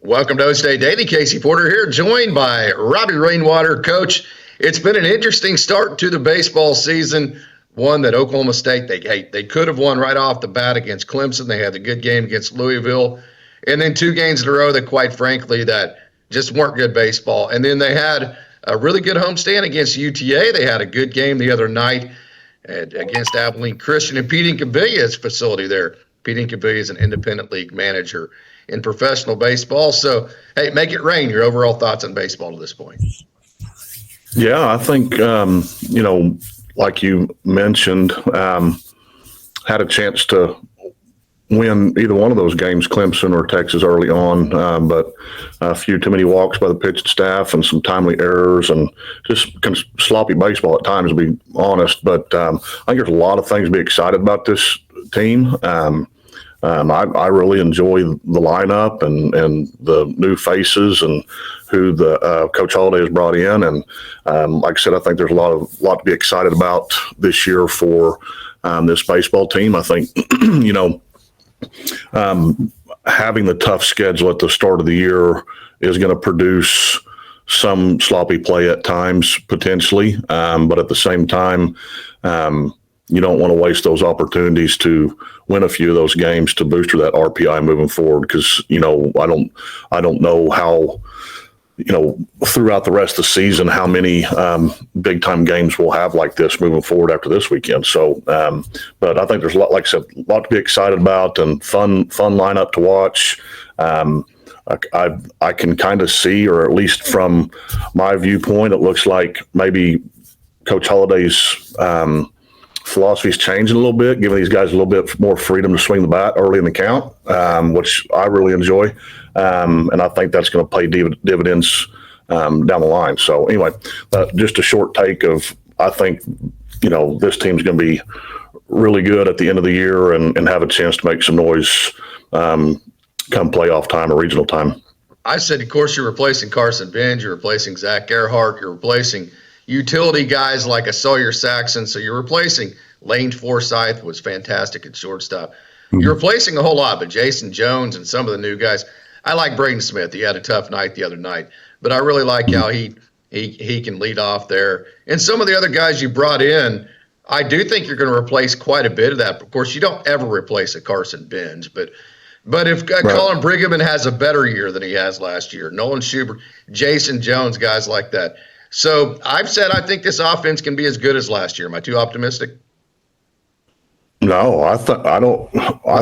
Welcome to OState Daily. Casey Porter here, joined by Robbie Rainwater. Coach, it's been an interesting start to the baseball season. One that Oklahoma State, they could have won right off the bat against Clemson. They had a good game against Louisville. And then 2 games in a row that, quite frankly, that just weren't good baseball. And then they had a really good homestand against UTA. They had a good game the other night against Abilene Christian and Pete Incavilla's facility there. Pete Incavilla is an independent league manager in professional baseball. So, hey, make it rain. Your overall thoughts on baseball to this point? Yeah, I think, like you mentioned, had a chance to win either one of those games, Clemson or Texas, early on, but a few too many walks by the pitching staff and some timely errors and just kind of sloppy baseball at times, to be honest. But I think there's a lot of things to be excited about this team. I really enjoy the lineup and the new faces and who the Coach Holliday has brought in. And like I said, I think there's a lot to be excited about this year for this baseball team. I think, having the tough schedule at the start of the year is going to produce some sloppy play at times, potentially. But at the same time, you don't want to waste those opportunities to win a few of those games to boost that RPI moving forward. Because, I don't know how, throughout the rest of the season, how many big time games we'll have like this moving forward after this weekend. So, but I think there's a lot, like I said, a lot to be excited about and fun lineup to watch. I can kind of see, or at least from my viewpoint, it looks like maybe Coach Holliday's philosophy's changing a little bit, giving these guys a little bit more freedom to swing the bat early in the count, which I really enjoy. And I think that's going to pay dividends down the line. So anyway, just a short take of, I think, this team's going to be really good at the end of the year and have a chance to make some noise come playoff time or regional time. I said, of course, you're replacing Carson Benj, you're replacing Zach Earhart, you're replacing utility guys like a Sawyer Saxon. So you're replacing Lane Forsythe, was fantastic at shortstop. Mm-hmm. You're replacing a whole lot, but Jason Jones and some of the new guys. I like Braden Smith. He had a tough night the other night, but I really like how he can lead off there. And some of the other guys you brought in, I do think you're going to replace quite a bit of that. Of course, you don't ever replace a Carson Benj, but if Colin Briggerman has a better year than he has last year, Nolan Schubert, Jason Jones, guys like that. So I've said I think this offense can be as good as last year. Am I too optimistic? No, I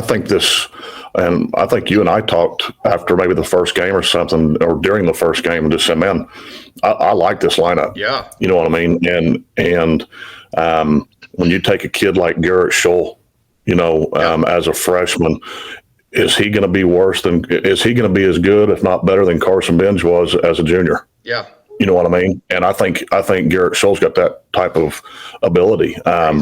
think this, and I think you and I talked after maybe the first game or something, or during the first game, and just said, man, I like this lineup. Yeah. You know what I mean? And when you take a kid like Garrett Scholl, as a freshman, is he going to be is he going to be as good, if not better, than Carson Benj was as a junior? Yeah. You know what I mean? And I think Garrett Scholl's got that type of ability.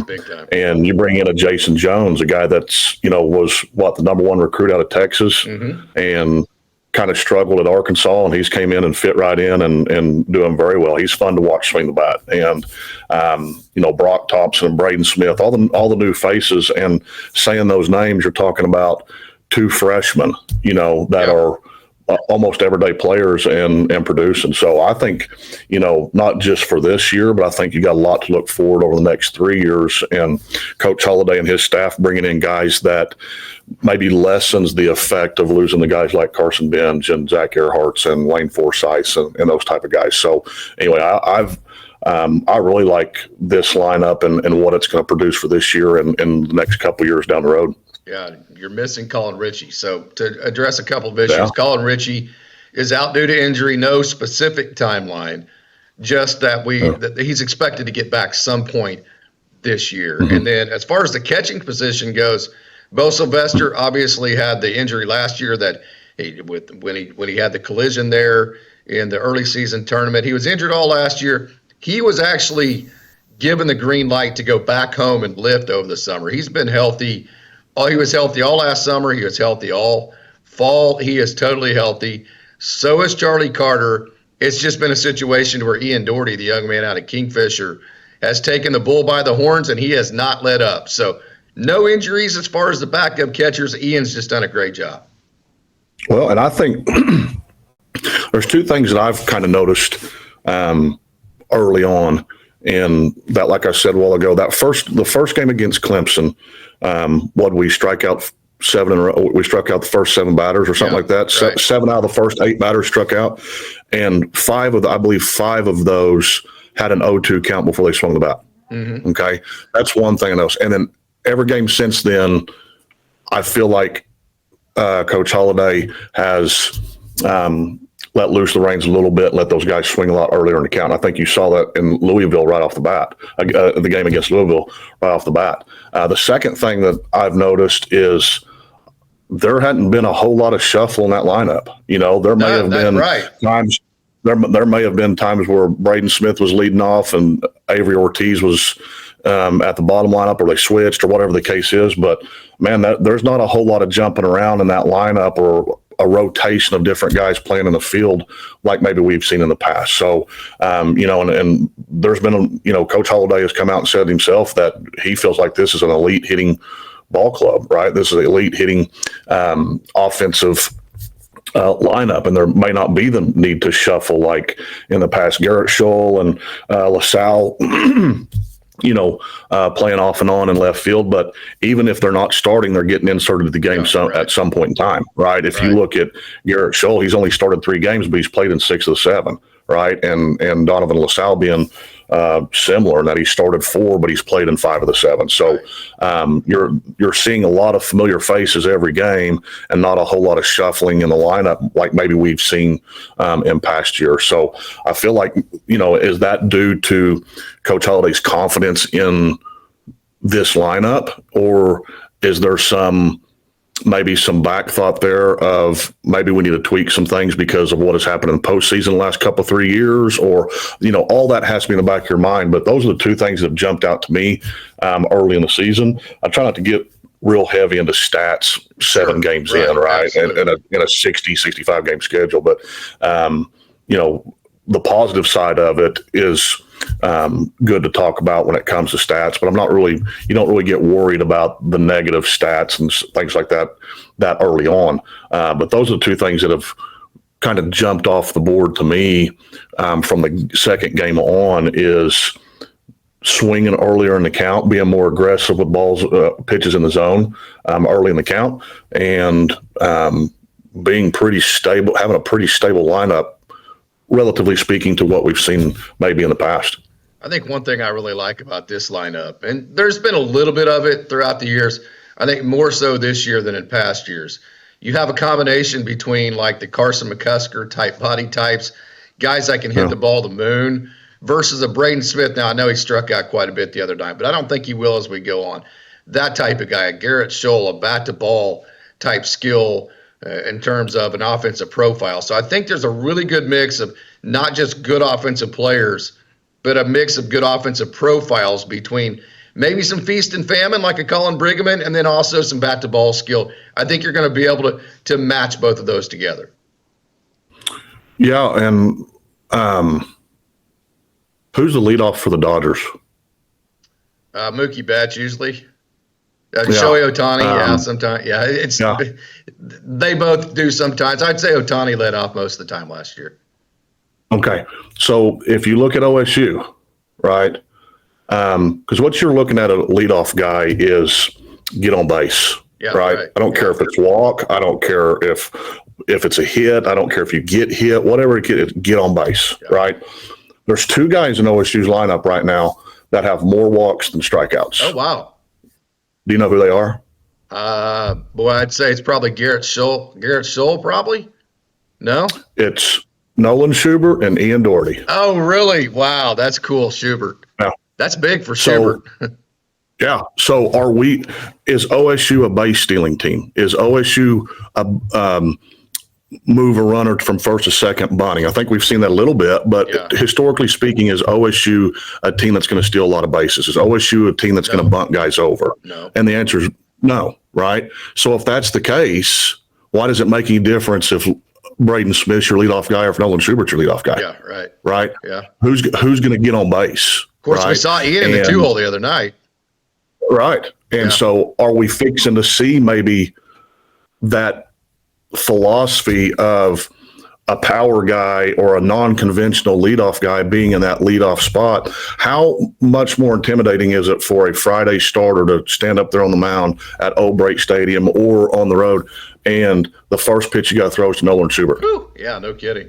Big time. And you bring in a Jason Jones, a guy that's, was the number 1 recruit out of Texas, and kind of struggled at Arkansas, and he's came in and fit right in and doing very well. He's fun to watch swing the bat. And, Brock Thompson and Braden Smith, all the new faces, and saying those names, you're talking about 2 freshmen, that are almost everyday players and producing. So I think, not just for this year, but I think you got a lot to look forward over the next 3 years. And Coach Holliday and his staff bringing in guys that maybe lessens the effect of losing the guys like Carson Benj and Zach Earharts and Lane Forsythe and those type of guys. So anyway, I really like this lineup and what it's going to produce for this year and the next couple of years down the road. Yeah, you're missing Colin Ritchie. So to address a couple of issues, Colin Ritchie is out due to injury, no specific timeline, just that that he's expected to get back some point this year. Mm-hmm. And then as far as the catching position goes, Bo Sylvester obviously had the injury last year that when he had the collision there in the early season tournament. He was injured all last year. He was actually given the green light to go back home and lift over the summer. He's been healthy. He was healthy all last summer. He was healthy all fall. He is totally healthy. So is Charlie Carter. It's just been a situation where Ian Doherty, the young man out of Kingfisher, has taken the bull by the horns, and he has not let up. So no injuries as far as the backup catchers. Ian's just done a great job. Well, and I think there's two things that I've kind of noticed early on, and that, like I said a while ago, the first game against Clemson, we strike out 7 in a row. We struck out the first 7 batters or something like that. Right. 7 out of the first 8 batters struck out, and 5 of those had an 0-2 count before they swung the bat. Mm-hmm. Okay, that's one thing I noticed. And then every game since then, I feel like Coach Holliday has let loose the reins a little bit, let those guys swing a lot earlier in the count. I think you saw that in Louisville right off the bat, the game against Louisville right off the bat. The second thing that I've noticed is there hadn't been a whole lot of shuffle in that lineup. There may have been times. There may have been times where Braden Smith was leading off and Avery Ortiz was at the bottom lineup, or they switched, or whatever the case is. But man, there's not a whole lot of jumping around in that lineup, or a rotation of different guys playing in the field like maybe we've seen in the past. So, and there's been, Coach Holliday has come out and said himself that he feels like this is an elite hitting ball club, right? This is an elite hitting offensive lineup, and there may not be the need to shuffle like in the past. Garrett Scholl and LaSalle, playing off and on in left field. But even if they're not starting, they're getting inserted to the game at some point in time, right? If you look at Garrett Scholl, he's only started 3 games, but he's played in 6 of the 7, right? And Donovan LaSalle being similar, in that he started 4, but he's played in 5 of the 7. So you're seeing a lot of familiar faces every game, and not a whole lot of shuffling in the lineup like maybe we've seen in past years. So I feel like, is that due to Coach Holliday's confidence in this lineup, or is there maybe some back thought there of maybe we need to tweak some things because of what has happened in the postseason the last couple 3 years, or, all that has to be in the back of your mind. But those are the 2 things that have jumped out to me early in the season. I try not to get real heavy into stats 7 games in, right? And in a 60, 65 game schedule. But, the positive side of it is good to talk about when it comes to stats, but you don't really get worried about the negative stats and things like that early on. But those are the 2 things that have kind of jumped off the board to me from the second game on, is swinging earlier in the count, being more aggressive with pitches in the zone early in the count, and being pretty stable, having a pretty stable lineup, relatively speaking, to what we've seen maybe in the past. I think one thing I really like about this lineup, and there's been a little bit of it throughout the years, I think more so this year than in past years, you have a combination between like the Carson McCusker type body types, guys that can hit the ball to the moon, versus a Braden Smith. Now, I know he struck out quite a bit the other night, but I don't think he will as we go on. That type of guy, a Garrett Scholl, a bat-to-ball type skill in terms of an offensive profile. So I think there's a really good mix of not just good offensive players, but a mix of good offensive profiles between maybe some feast and famine like a Colin Brigham, and then also some bat-to-ball skill. I think you're going to be able to match both of those together. Yeah, and who's the leadoff for the Dodgers? Mookie Betts usually. Shohei Ohtani, sometimes. Yeah, they both do sometimes. I'd say Ohtani led off most of the time last year. Okay, so if you look at OSU, right, because what you're looking at a leadoff guy is get on base, right? I don't care if it's walk. I don't care if it's a hit. I don't care if you get hit, whatever it is, get on base, right? There's 2 guys in OSU's lineup right now that have more walks than strikeouts. Oh, wow. Do you know who they are? I'd say it's probably Garrett Scholl. Garrett Scholl, probably? No? It's Nolan Schubert and Ian Doherty. Oh, really? Wow, that's cool, Schubert. Yeah. That's big for Schubert. Yeah. So is OSU a base stealing team? Is OSU a move a runner from first to second bunting? I think we've seen that a little bit, but historically speaking, is OSU a team that's going to steal a lot of bases? Is OSU a team that's going to bunt guys over? No. And the answer is no, right? So if that's the case, why does it make any difference if Braden Smith's your leadoff guy or if Nolan Schubert's your leadoff guy? Yeah, right. Right? Yeah. Who's going to get on base? Of course, we saw Ian in the 2-hole the other night. Right. And so are we fixing to see maybe that philosophy of a power guy or a non-conventional leadoff guy being in that leadoff spot, how much more intimidating is it for a Friday starter to stand up there on the mound at OkState Stadium or on the road, and the first pitch you got to throw is to Nolan Schubert? Whew, yeah, no kidding.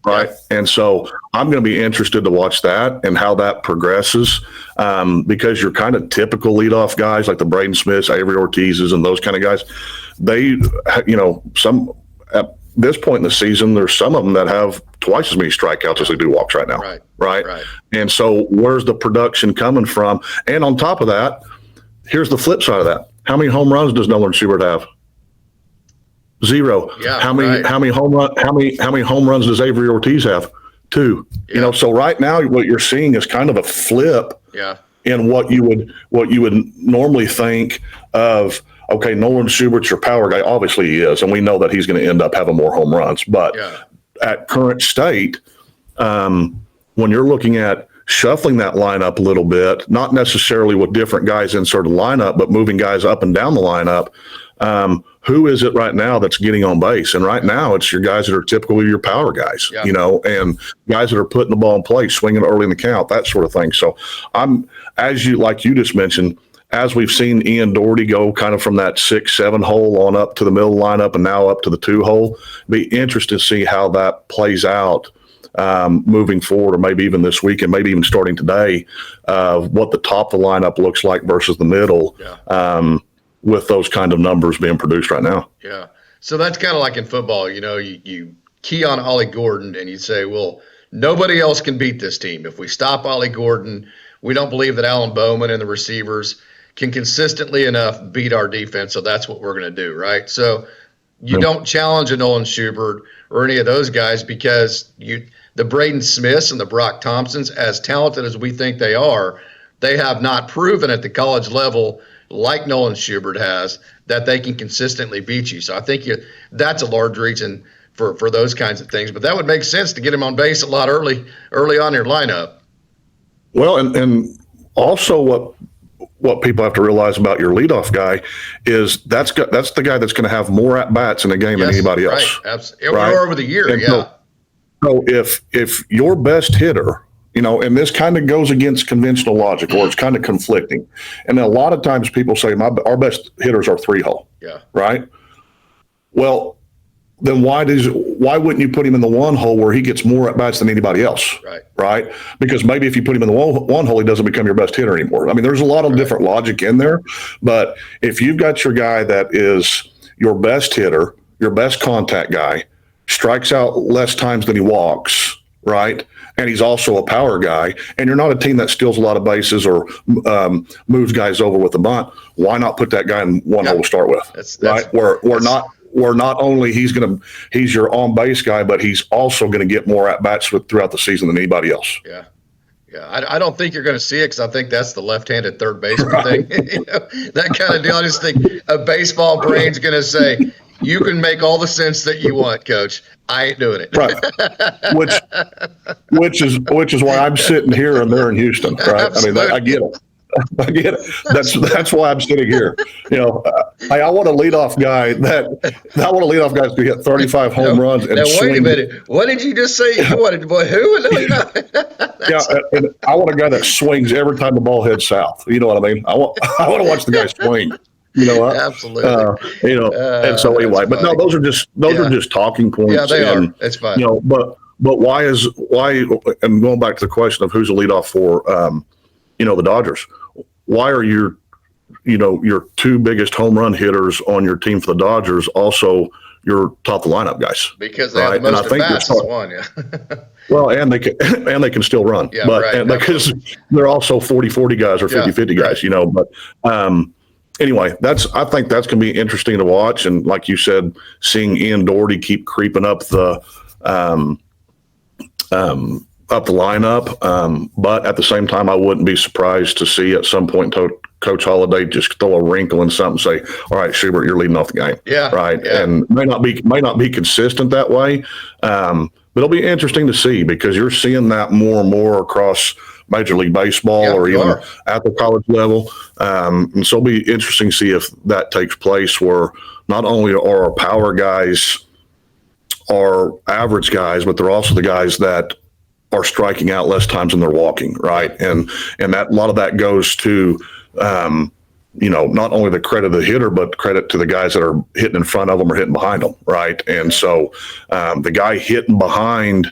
Right. Yeah. And so I'm going to be interested to watch that and how that progresses, because you're kind of typical leadoff guys like the Braden Smiths, Avery Ortizes, and those kind of guys. They, some at this point in the season, there's some of them that have twice as many strikeouts as they do walks right now. Right. And so where's the production coming from? And on top of that, here's the flip side of that. How many home runs does Nolan Schubert have? 0. Yeah, how many home runs does Avery Ortiz have? 2. Yeah. So right now what you're seeing is kind of a flip in what you would normally think of. Okay, Nolan Schubert's your power guy. Obviously he is, and we know that he's going to end up having more home runs. But at current state, when you're looking at shuffling that lineup a little bit, not necessarily with different guys inside the lineup, but moving guys up and down the lineup, who is it right now that's getting on base? And right now it's your guys that are typically your power guys, and guys that are putting the ball in play, swinging early in the count, that sort of thing. So like you just mentioned, as we've seen Ian Doherty go kind of from that 6-7 hole on up to the middle lineup and now up to the 2 hole, be interested to see how that plays out moving forward, or maybe even this week and maybe even starting today, what the top of the lineup looks like versus the middle. With those kind of numbers being produced right now. Yeah. So that's kind of like in football, you key on Ollie Gordon and you say, well, nobody else can beat this team. If we stop Ollie Gordon, we don't believe that Alan Bowman and the receivers can consistently enough beat our defense. So that's what we're going to do. Right. So you don't challenge a Nolan Schubert or any of those guys, because the Braden Smiths and the Brock Thompsons, as talented as we think they are, they have not proven at the college level, like Nolan Schubert has, that they can consistently beat you. So I think that's a large reason for those kinds of things. But that would make sense to get him on base a lot early on in your lineup. Well, and also what people have to realize about your leadoff guy is that's the guy that's going to have more at bats in a game than anybody else. Right, absolutely. Right? Over the year, and So if your best hitter, and this kind of goes against conventional logic, or it's kind of conflicting. And a lot of times people say our best hitters are 3-hole. Yeah. Right. Well, then why wouldn't you put him in the 1-hole where he gets more at bats than anybody else? Right. Because maybe if you put him in the 1-hole, he doesn't become your best hitter anymore. I mean, there's a lot of different logic in there, but if you've got your guy that is your best hitter, your best contact guy, strikes out less times than he walks, right? And he's also a power guy, and you're not a team that steals a lot of bases or moves guys over with a bunt, why not put that guy in 1-hole to start with? That's right. Where not only he's your on base guy, but he's also going to get more at bats throughout the season than anybody else. Yeah. I don't think you're going to see it, because I think that's the left-handed third baseman thing. That kind of deal. I just think a baseball brain's going to say, you can make all the sense that you want, Coach. I ain't doing it. Right. Which is why I'm sitting here and they're in Houston. Right. Absolutely. I mean, I get it. I get it. That's why I'm sitting here. I want a leadoff guy that's to hit 35 home runs and swing. Wait a minute. What did you just say? You wanted who? And I want a guy that swings every time the ball heads south. You know what I mean? I want to watch the guy swing. You know what? Absolutely. And so anyway, but no, those are just talking points. Yeah, they are. It's fine. But why? And going back to the question of who's a leadoff for, the Dodgers. Why are your 2 biggest home run hitters on your team for the Dodgers also your top of the lineup guys? Because they have the most at bats as one. Yeah. Well, and they can still run, because they're also 40-40 guys or 50-50 guys. But. Anyway, I think that's going to be interesting to watch, and like you said, seeing Ian Doherty keep creeping up the lineup. But at the same time, I wouldn't be surprised to see at some point Coach Holliday just throw a wrinkle in something and say, "All right, Schubert, you're leading off the game." Yeah, right. Yeah. And may not be consistent that way, but it'll be interesting to see, because you're seeing that more and more across Major League Baseball or even at the college level. And so it'll be interesting to see if that takes place, where not only are our power guys are average guys, but they're also the guys that are striking out less times than they're walking, right? And that a lot of that goes to not only the credit of the hitter, but credit to the guys that are hitting in front of them or hitting behind them, right? And so the guy hitting behind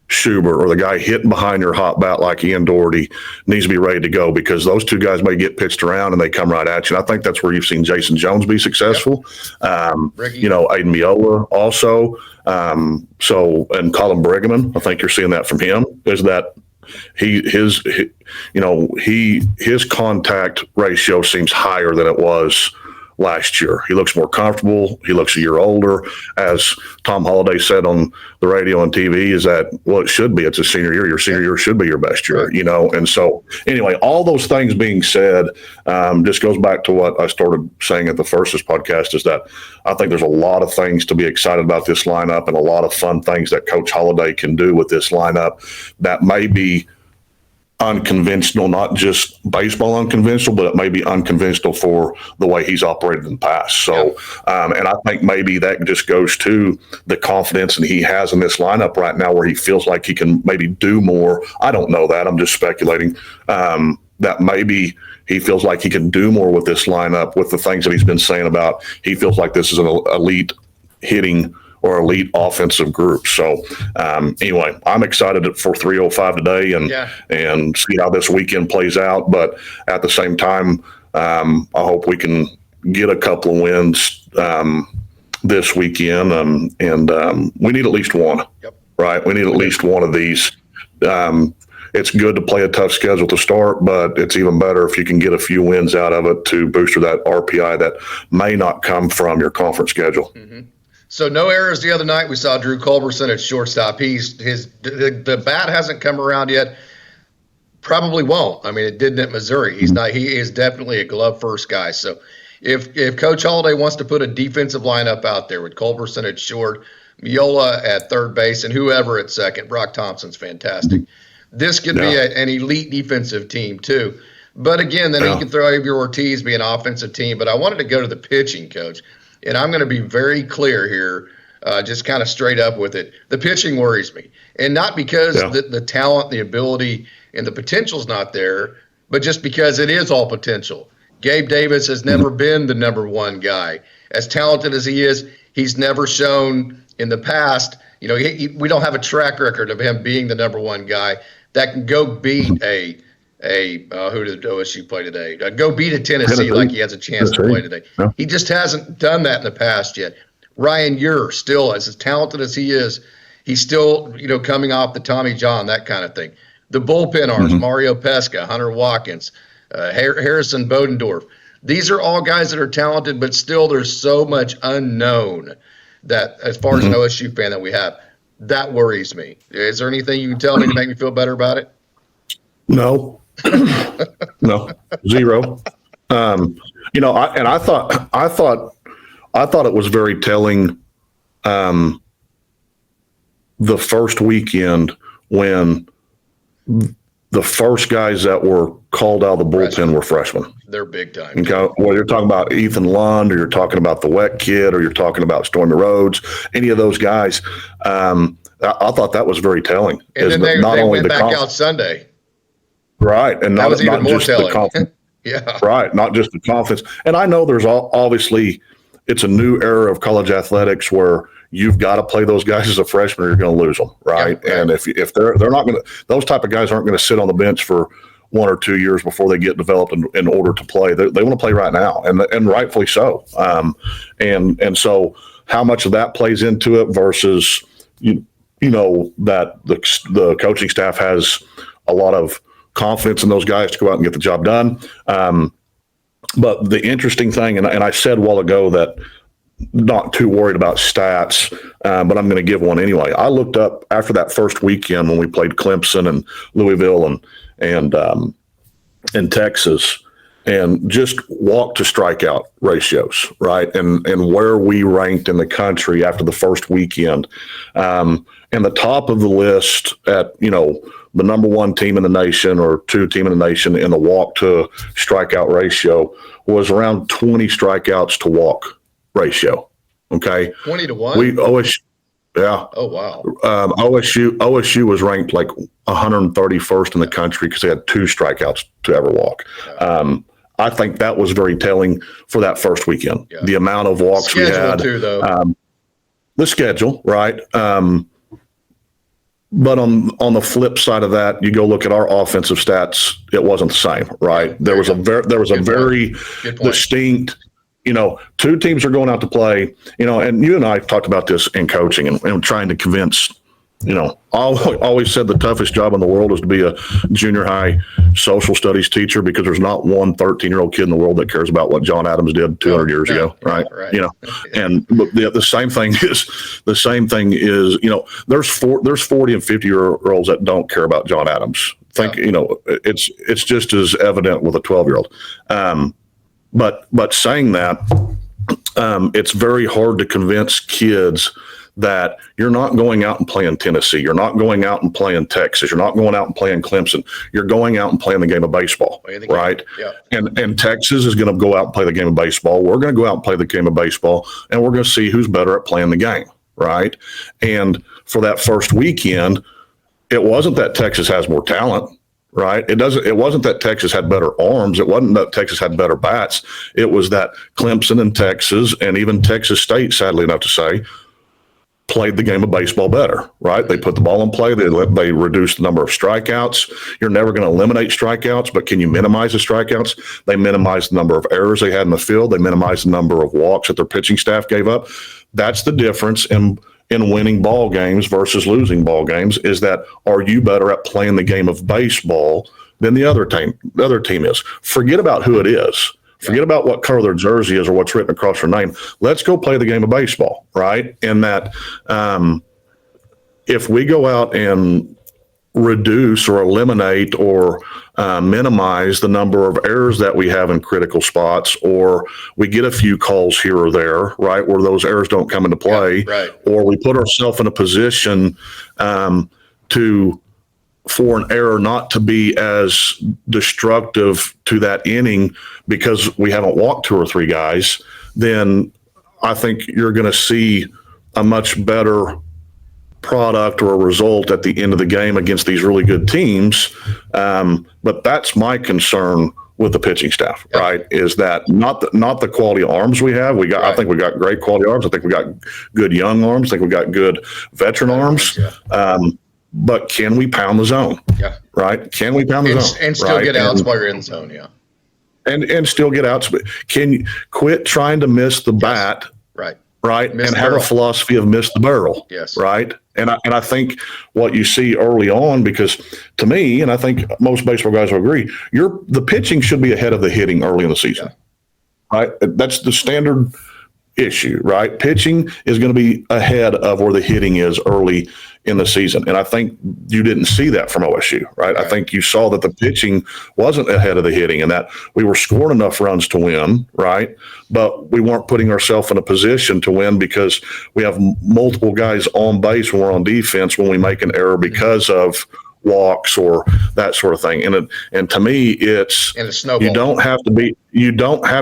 Schubert or the guy hitting behind your hot bat like Ian Doherty needs to be ready to go, because those two guys may get pitched around and they come right at you. And I think that's where you've seen Jason Jones be successful. Aiden Miola also. And Colin Brigham, I think you're seeing that from him, is that his contact ratio seems higher than it was last year. He looks more comfortable. He looks a year older. As Tom Holliday said on the radio and TV, is that, well, it should be. It's a senior year. Your senior year should be your best year, And so anyway, all those things being said, just goes back to what I started saying at the first of this podcast, is that I think there's a lot of things to be excited about this lineup and a lot of fun things that Coach Holliday can do with this lineup that may be unconventional, not just baseball unconventional, but it may be unconventional for the way he's operated in the past. So, and I think maybe that just goes to the confidence that he has in this lineup right now, where he feels like he can maybe do more. I don't know that. I'm just speculating that maybe he feels like he can do more with this lineup, with the things that he's been saying about. He feels like this is an elite hitting or elite offensive group. So anyway, I'm excited for 305 today and see how this weekend plays out. But at the same time, I hope we can get a couple of wins this weekend. We need at least one, right? We need at least one of these. It's good to play a tough schedule to start, but it's even better if you can get a few wins out of it to boost that RPI that may not come from your conference schedule. Mm-hmm. So no errors the other night. We saw Drew Culberson at shortstop. The bat hasn't come around yet. Probably won't. I mean, it didn't at Missouri. He is definitely a glove first guy. So if Coach Holliday wants to put a defensive lineup out there with Culberson at short, Miola at third base, and whoever at second, Brock Thompson's fantastic. This could be an elite defensive team too. But again, then he can throw Avery Ortiz, be an offensive team. But I wanted to go to the pitching, Coach. And I'm going to be very clear here, just kind of straight up with it. The pitching worries me. And not because the talent, the ability, and the potential's not there, but just because it is all potential. Gabe Davis has never been the number one guy. As talented as he is, he's never shown in the past, we don't have a track record of him being the number one guy that can go beat who did OSU play today? Go beat a Tennessee like he has a chance to play today. Yeah. He just hasn't done that in the past yet. Ryan Ure, still as talented as he is, he's still, coming off the Tommy John, that kind of thing. The bullpen arms, Mario Pesca, Hunter Watkins, Harrison Bodendorf. These are all guys that are talented, but still there's so much unknown that, as far as an OSU fan that we have, that worries me. Is there anything you can tell me to make me feel better about it? No. No, zero. I thought it was very telling the first weekend when the first guys that were called out of the bullpen were freshmen. They're big time. Okay, well, you're talking about Ethan Lund, or you're talking about the Wet Kid, or you're talking about Stormy Rhodes, any of those guys. I thought that was very telling. And then they went back out Sunday. Right, and that was even more just telling. The confidence. Yeah, right, not just the confidence. And I know there's obviously it's a new era of college athletics where you've got to play those guys as a freshman or you're going to lose them, right? Yeah, and if they're not going to, those type of guys aren't going to sit on the bench for 1 or 2 years before they get developed in order to play. They want to play right now, and rightfully so. And so how much of that plays into it versus that the coaching staff has a lot of confidence in those guys to go out and get the job done. But the interesting thing, and I said a while ago that not too worried about stats, but I'm going to give one anyway. I looked up after that first weekend when we played Clemson and Louisville and Texas, and just walk to strikeout ratios, right? And where we ranked in the country after the first weekend. And the top of the list at, the number one team in the nation or two team in the nation in the walk to strikeout ratio was around 20 strikeouts to walk ratio. Okay. 20 to 1? Yeah. Oh, wow. OSU was ranked like 131st in the country because they had 2 strikeouts to ever walk. I think that was very telling for that first weekend. Yeah. The amount of walks we had. Too, though. The schedule, right? But on the flip side of that, you go look at our offensive stats. It wasn't the same, right? There was a very distinct. 2 teams are going out to play. And you and I talked about this in coaching and trying to convince. I always said the toughest job in the world is to be a junior high social studies teacher because there's not one 13-year-old kid in the world that cares about what John Adams did 200 years ago, right? And the same thing is there's 40 and 50-year-olds that don't care about John Adams. It's just as evident with a 12-year-old. But saying that, it's very hard to convince kids that you're not going out and playing Tennessee. You're not going out and playing Texas. You're not going out and playing Clemson. You're going out and playing the game of baseball, right? Yeah. And Texas is going to go out and play the game of baseball. We're going to go out and play the game of baseball, and we're going to see who's better at playing the game, right? And for that first weekend, it wasn't that Texas has more talent, right? It wasn't that Texas had better arms. It wasn't that Texas had better bats. It was that Clemson and Texas, and even Texas State, sadly enough to say, played the game of baseball better, right? They put the ball in play. They reduced the number of strikeouts. You're never going to eliminate strikeouts, but can you minimize the strikeouts? They minimized the number of errors they had in the field. They minimized the number of walks that their pitching staff gave up. That's the difference in winning ball games versus losing ball games, is that are you better at playing the game of baseball than the other team is? Forget about who it is. Forget about what color their jersey is or what's written across their name. Let's go play the game of baseball, right? And that if we go out and reduce or eliminate or minimize the number of errors that we have in critical spots, or we get a few calls here or there, right, where those errors don't come into play, or we put ourselves in a position for an error not to be as destructive to that inning because we haven't walked 2 or 3 guys, then I think you're going to see a much better product or a result at the end of the game against these really good teams. But that's my concern with the pitching staff, right? Is that not the quality of arms we have. I think we got great quality arms. I think we got good young arms. I think we got good veteran arms. But can we pound the zone? Yeah. Right? Can we pound the zone? And still get outs while you're in the zone, yeah. And still get outs. But can you quit trying to miss the bat? Right? And have a philosophy of miss the barrel. Yes. Right? And I think what you see early on, because to me, and I think most baseball guys will agree, the pitching should be ahead of the hitting early in the season. Yeah. Right? That's the standard issue, right? Pitching is going to be ahead of where the hitting is early in the season. And I think you didn't see that from OSU, right? I think you saw that the pitching wasn't ahead of the hitting and that we were scoring enough runs to win, right? But we weren't putting ourselves in a position to win because we have multiple guys on base when we're on defense when we make an error because of walks or that sort of thing. And to me, it's you don't have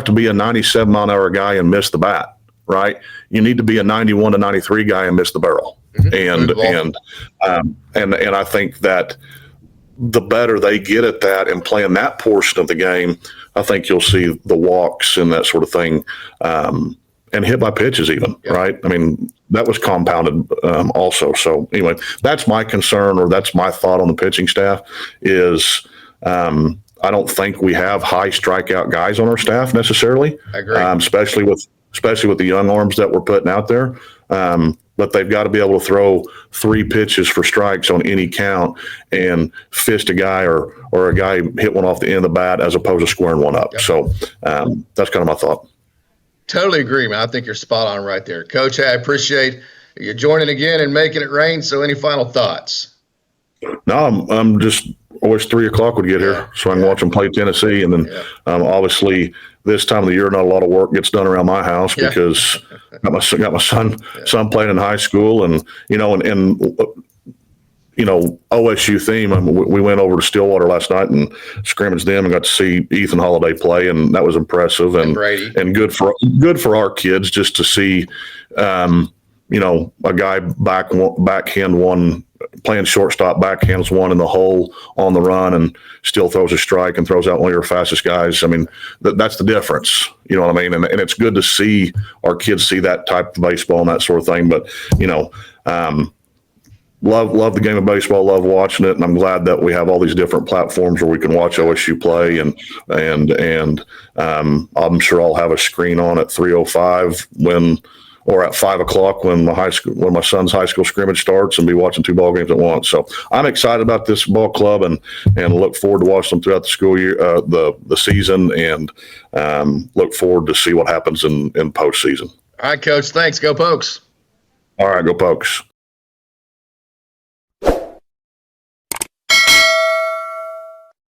to be a 97 mile an hour guy and miss the bat, right? You need to be a 91 to 93 guy and miss the barrel. Mm-hmm. And I think that the better they get at that and playing that portion of the game, I think you'll see the walks and that sort of thing, and hit by pitches even, right? I mean, that was compounded also. So anyway, that's my concern, or that's my thought on the pitching staff is I don't think we have high strikeout guys on our staff necessarily. I agree. Especially with the young arms that we're putting out there. But they've got to be able to throw 3 pitches for strikes on any count and fist a guy or a guy hit one off the end of the bat as opposed to squaring one up. Yep. So that's kind of my thought. Totally agree, man. I think you're spot on right there. Coach, I appreciate you joining again and making it rain. So any final thoughts? No, I'm just always 3 o'clock would get here so I can watch them play Tennessee. And then obviously this time of the year, not a lot of work gets done around my house because got my son playing in high school and OSU theme. We went over to Stillwater last night and scrimmaged them and got to see Ethan Holiday play, and that was impressive and good for our kids just to see a guy backhand one, playing shortstop, backhands one in the hole on the run and still throws a strike and throws out one of your fastest guys. I mean, that's the difference. You know what I mean? And it's good to see our kids see that type of baseball and that sort of thing. But, love the game of baseball, love watching it. And I'm glad that we have all these different platforms where we can watch OSU play. And I'm sure I'll have a screen on at 3:05 or at 5:00 when my son's high school scrimmage starts, and be watching 2 ball games at once. So I'm excited about this ball club and look forward to watching them throughout the school year, the season, and look forward to see what happens in postseason. All right, Coach. Thanks. Go Pokes. All right, go Pokes.